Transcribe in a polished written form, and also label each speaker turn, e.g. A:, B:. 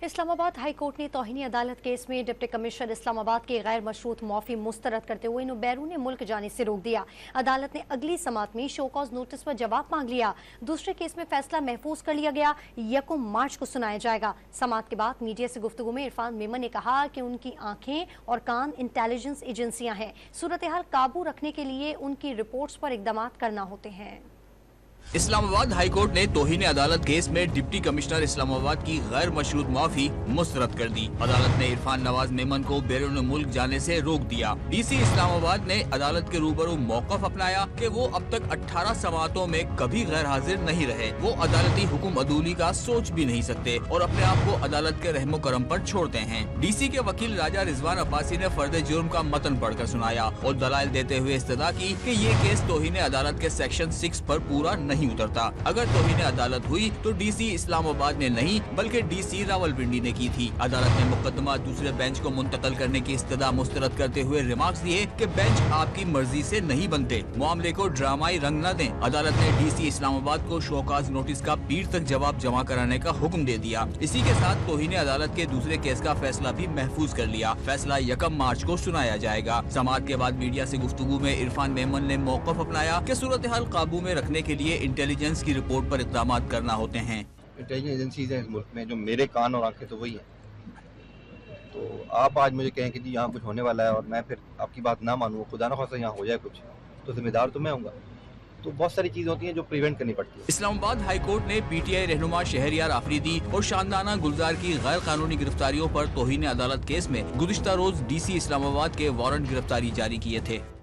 A: Islamabad high court ने तौहीनी अदालत case में डिप्टी कमिश्नर इस्लामाबाद की गैर मशरूत माफी मुस्तरद करते हुए इन्हें बैरून मुल्क जाने से रोक दिया। अदालत ने अगली समात में शोकॉज नोटिस पर जवाब मांग लिया। दूसरे केस में फैसला महफूज कर लिया गया, 1 मार्च को सुनाया जाएगा। समात के बाद मीडिया से गुफ्तगू में इरफान मेमन ने कहा कि उनकी आंखें और कान इंटेलिजेंस एजेंसियां हैं, सूरत हाल काबू रखने के लिए उनकी रिपोर्ट्स पर इकदाम करना होते हैं।
B: इस्लामाबाद हाई कोर्ट ने तौहीन अदालत केस में डिप्टी कमिश्नर इस्लामाबाद की गैर मशरूत माफी मुस्तरद कर दी। अदालत ने इरफान नवाज मेमन को बैरून मुल्क जाने से रोक दिया। डीसी इस्लामाबाद ने अदालत के रूबरू मौकफ अपनाया कि वो अब तक 18 समातों में कभी गैर हाजिर नहीं रहे। वो अदालती हुक्म अदूली का सोच भी नहीं सकते और अपने आप को अदालत के रहमो करम पर छोड़ते हैं। डीसी के वकील राजा रिजवान अब्बासी ने फर्द जुर्म का मतन पढ़कर सुनाया और दलाइल देते हुए इस्तदा की कि ये केस तौहीन अदालत के सेक्शन 6 पर पूरा नहीं उतरता। अगर तौहीन अदालत हुई तो डीसी इस्लामाबाद ने नहीं बल्कि डीसी रावलपिंडी ने की थी। अदालत ने मुकदमा दूसरे बेंच को मुंतकिल करने की इस्तदा मुस्तरद करते हुए रिमार्क्स दिए कि बेंच आपकी मर्जी से नहीं बनते, मामले को ड्रामाई रंग न दें। अदालत ने डीसी इस्लामाबाद को शोकाज नोटिस का पीर तक जवाब जमा कराने का हुक्म दे दिया। इसी के साथ तौहीन अदालत के दूसरे केस का फैसला भी महफूज कर लिया। फैसला 1 मार्च को सुनाया जाएगा। समाअत के बाद मीडिया से गुफ्तगू में इरफान मेमन ने मौकफ अपनाया कि सूरत हाल काबू में रखने के लिए इंटेलिजेंस की रिपोर्ट पर इक़दाम करना होते हैं।
C: इंटेलिजेंस एजेंसीज हैं इस मुल्क में, जो मेरे कान और आंखें तो वही हैं। तो आप आज मुझे कहें कि जी यहाँ कुछ होने वाला है और मैं फिर आपकी बात ना मानूँ, खुदा न खासा यहाँ हो जाए कुछ, तो जिम्मेदार तो मैं हूँगा। तो बहुत सारी चीज़ होती हैं जो प्रिवेंट करनी पड़ती है।
B: इस्लामाबाद हाई कोर्ट ने पीटीआई रहनुमा शहरयार आफरीदी और शानदाना गुलजार की गैर कानूनी गिरफ्तारियों पर तौहीन अदालत केस में गुज़िश्ता रोज डीसी इस्लामाबाद के वारंट गिरफ्तारी जारी किए थे।